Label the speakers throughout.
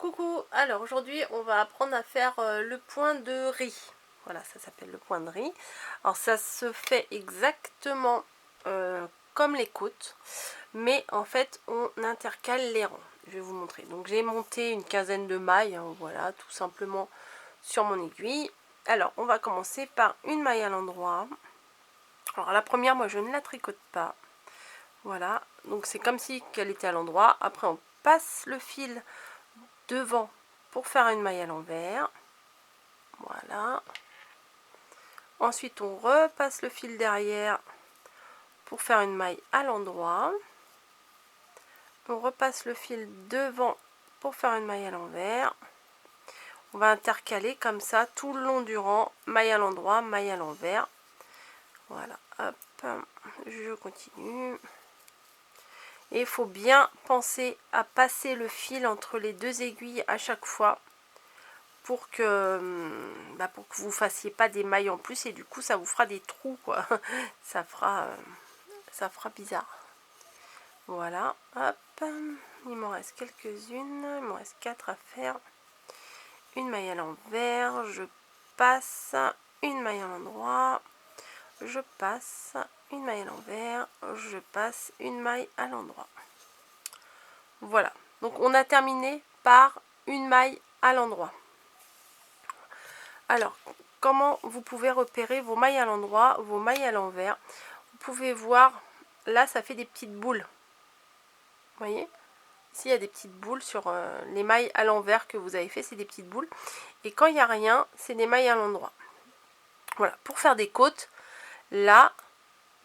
Speaker 1: Coucou, alors aujourd'hui on va apprendre à faire le point de riz. Voilà, ça s'appelle le point de riz. Alors ça se fait exactement comme les côtes, mais en fait on intercale les rangs. Je vais vous montrer. Donc j'ai monté une quinzaine de mailles, hein, voilà, tout simplement sur mon aiguille. Alors on va commencer par une maille à l'endroit. Alors la première, moi je ne la tricote pas. Voilà, donc c'est comme si qu'elle était à l'endroit. Après on passe le fil devant pour faire une maille à l'envers. Voilà. Ensuite on repasse le fil derrière pour faire une maille à l'endroit. On repasse le fil devant pour faire une maille à l'envers. On va intercaler comme ça tout le long du rang, maille à l'endroit, maille à l'envers. Voilà, hop, je continue. Et il faut bien penser à passer le fil entre les deux aiguilles à chaque fois pour que vous fassiez pas des mailles en plus, et du coup ça vous fera des trous, quoi. ça fera bizarre. Voilà, hop, il m'en reste quelques-unes, il m'en reste 4 à faire. Une maille à l'envers, je passe une maille à l'endroit, je passe une maille à l'envers, je passe une maille à l'endroit. Voilà, donc on a terminé par une maille à l'endroit. Alors, comment vous pouvez repérer vos mailles à l'endroit, vos mailles à l'envers? Vous pouvez voir, là ça fait des petites boules. Vous voyez? Ici il y a des petites boules sur les mailles à l'envers que vous avez fait, c'est des petites boules. Et quand il n'y a rien, c'est des mailles à l'endroit. Voilà, pour faire des côtes, là,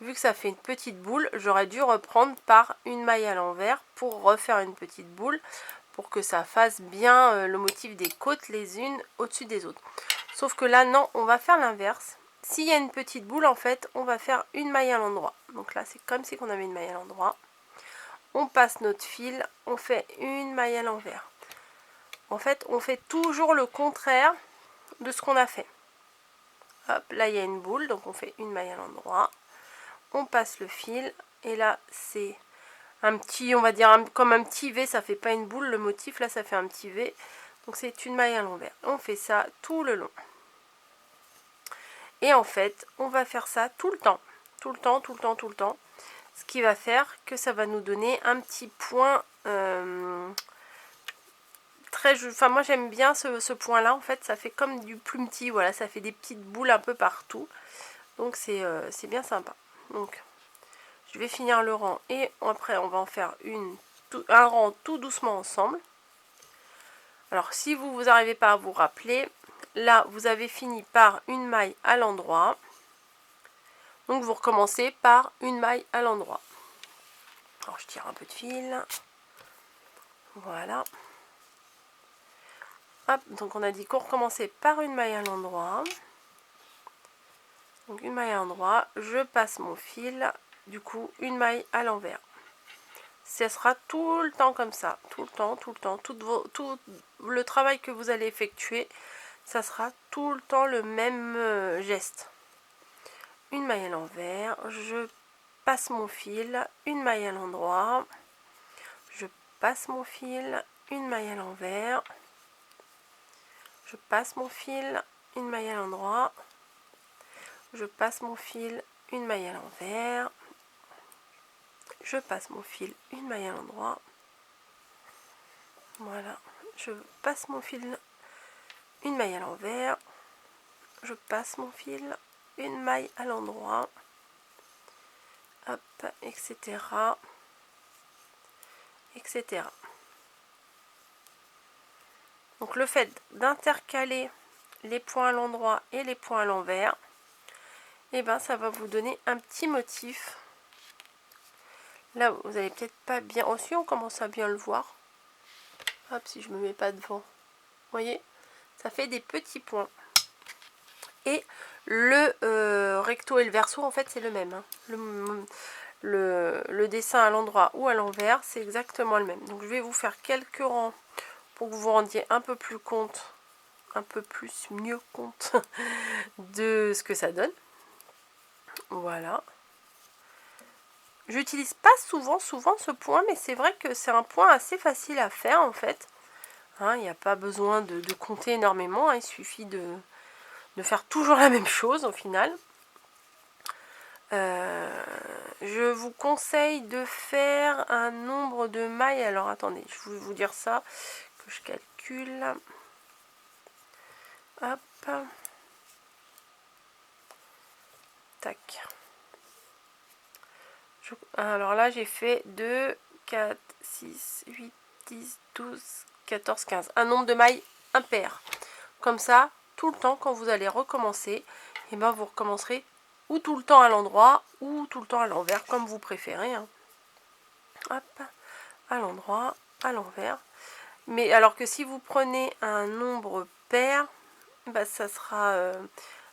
Speaker 1: vu que ça fait une petite boule, j'aurais dû reprendre par une maille à l'envers pour refaire une petite boule, pour que ça fasse bien le motif des côtes les unes au-dessus des autres. Sauf que là, non, on va faire l'inverse. S'il y a une petite boule, en fait, on va faire une maille à l'endroit. Donc là, c'est comme si on avait une maille à l'endroit. On passe notre fil, on fait une maille à l'envers. En fait, on fait toujours le contraire de ce qu'on a fait. Hop, là, il y a une boule, donc on fait une maille à l'endroit. On passe le fil, et là, c'est un petit, on va dire, comme un petit V, ça fait pas une boule, le motif, là, ça fait un petit V. Donc, c'est une maille à l'envers. On fait ça tout le long. Et en fait, on va faire ça tout le temps. Tout le temps, tout le temps, tout le temps. Ce qui va faire que ça va nous donner un petit point enfin, moi j'aime bien ce point là. En fait, ça fait comme du plumetis. Voilà, ça fait des petites boules un peu partout. Donc c'est bien sympa. Donc je vais finir le rang et après on va en faire un rang tout doucement ensemble. Alors si vous n'arrivez pas à vous rappeler, là vous avez fini par une maille à l'endroit. Donc vous recommencez par une maille à l'endroit. Alors je tire un peu de fil. Voilà. Hop, donc on a dit qu'on recommençait par une maille à l'endroit. Donc une maille à l'endroit, je passe mon fil, du coup une maille à l'envers. Ce sera tout le temps comme ça, tout le temps, tout le temps, tout le travail que vous allez effectuer, ça sera tout le temps le même geste. Une maille à l'envers, je passe mon fil, une maille à l'endroit, je passe mon fil, une maille à l'envers, je passe mon fil, une maille à l'endroit, je passe mon fil, une maille à l'envers, je passe mon fil, une maille à l'endroit, voilà, je passe mon fil, une maille à l'envers, je passe mon fil, une maille à l'endroit, hop, etc., etc. Donc le fait d'intercaler les points à l'endroit et les points à l'envers, et ben ça va vous donner un petit motif. Là vous n'allez peut-être pas bien, aussi on commence à bien le voir. Hop, si je me mets pas devant, vous voyez, ça fait des petits points. Et le recto et le verso, en fait c'est le même, hein. Le dessin à l'endroit ou à l'envers, c'est exactement le même. Donc je vais vous faire quelques rangs pour que vous vous rendiez un peu plus compte, mieux compte de ce que ça donne. Voilà. J'utilise pas souvent ce point, mais c'est vrai que c'est un point assez facile à faire en fait. Hein, il n'y a pas besoin de compter énormément, hein, il suffit de faire toujours la même chose au final. Je vous conseille de faire un nombre de mailles. Alors attendez, je vais vous dire ça, que je calcule. Hop. Tac. Alors là, j'ai fait 2, 4, 6, 8, 10, 12, 14, 15. Un nombre de mailles impair. Comme ça, tout le temps, quand vous allez recommencer, et ben vous recommencerez ou tout le temps à l'endroit ou tout le temps à l'envers, comme vous préférez. Hein. Hop, à l'endroit, à l'envers. Mais alors que si vous prenez un nombre pair, bah, ça sera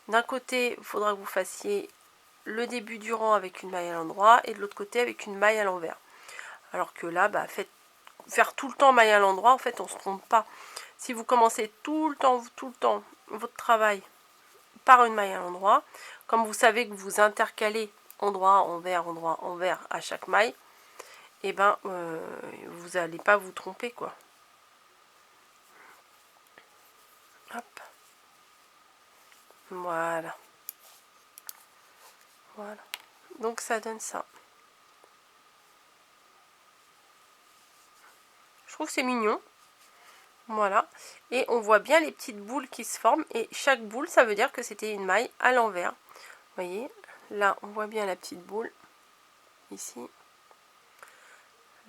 Speaker 1: d'un côté, il faudra que vous fassiez le début du rang avec une maille à l'endroit et de l'autre côté avec une maille à l'envers. Alors que là, bah, faire tout le temps maille à l'endroit, en fait, on ne se trompe pas. Si vous commencez tout le temps votre travail par une maille à l'endroit, comme vous savez que vous intercalez endroit, envers à chaque maille, et ben vous n'allez pas vous tromper quoi. Hop. Voilà. Voilà. Donc ça donne ça. Je trouve que c'est mignon. Voilà. Et on voit bien les petites boules qui se forment. Et chaque boule, ça veut dire que c'était une maille à l'envers. Vous voyez, là, on voit bien la petite boule. Ici.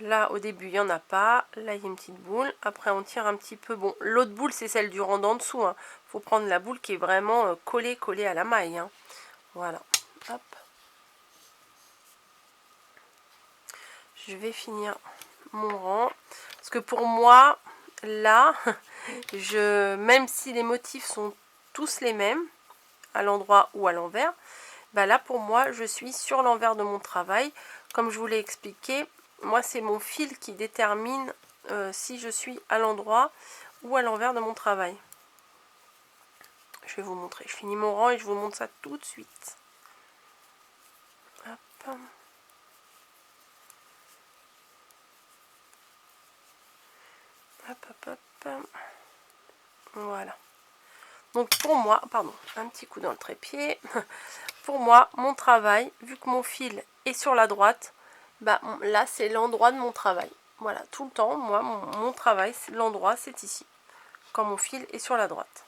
Speaker 1: Là, au début, il n'y en a pas. Là, il y a une petite boule. Après, on tire un petit peu. Bon, l'autre boule, c'est celle du rang d'en dessous. Hein. Faut prendre la boule qui est vraiment collée à la maille. Hein. Voilà. Hop. Je vais finir mon rang. Parce que pour moi, là, même si les motifs sont tous les mêmes, à l'endroit ou à l'envers, bah là, pour moi, je suis sur l'envers de mon travail. Comme je vous l'ai expliqué, moi, c'est mon fil qui détermine si je suis à l'endroit ou à l'envers de mon travail. Je vais vous montrer. Je finis mon rang et je vous montre ça tout de suite. Hop. Hop, hop, hop. Voilà. Donc pour moi, pardon, un petit coup dans le trépied. Pour moi, mon travail, vu que mon fil est sur la droite, bah là c'est l'endroit de mon travail. Voilà, tout le temps, moi, mon travail, l'endroit, c'est ici. Quand mon fil est sur la droite.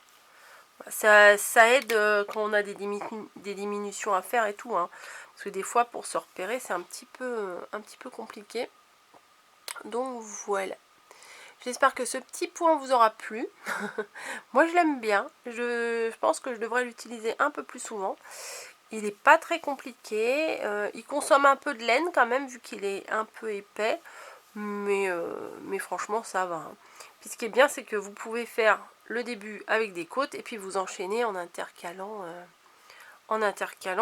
Speaker 1: Ça aide quand on a des diminutions à faire et tout. Hein, parce que des fois, pour se repérer, c'est un petit peu compliqué. Donc voilà. J'espère que ce petit point vous aura plu. Moi, je l'aime bien. Je pense que je devrais l'utiliser un peu plus souvent. Il n'est pas très compliqué. Il consomme un peu de laine quand même, vu qu'il est un peu épais. Mais franchement, ça va. Hein. Puis ce qui est bien, c'est que vous pouvez faire le début avec des côtes et puis vous enchaîner en intercalant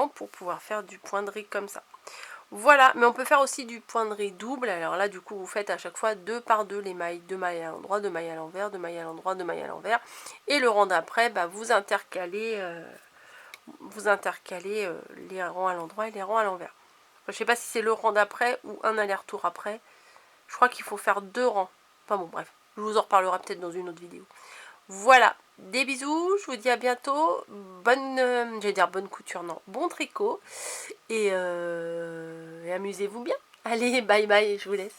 Speaker 1: pour pouvoir faire du point de riz comme ça. Voilà, mais on peut faire aussi du point de riz double. Alors là, du coup, vous faites à chaque fois 2 par 2 les mailles. 2 mailles à l'endroit, 2 mailles à l'envers, 2 mailles à l'endroit, 2 mailles à l'envers. Et le rang d'après, bah, vous intercalez les rangs à l'endroit et les rangs à l'envers. Je ne sais pas si c'est le rang d'après ou un aller-retour après. Je crois qu'il faut faire 2 rangs. Enfin bon, bref, je vous en reparlerai peut-être dans une autre vidéo. Voilà, des bisous, je vous dis à bientôt. J'allais dire bonne couture, non, bon tricot. Et amusez-vous bien. Allez, bye bye, je vous laisse.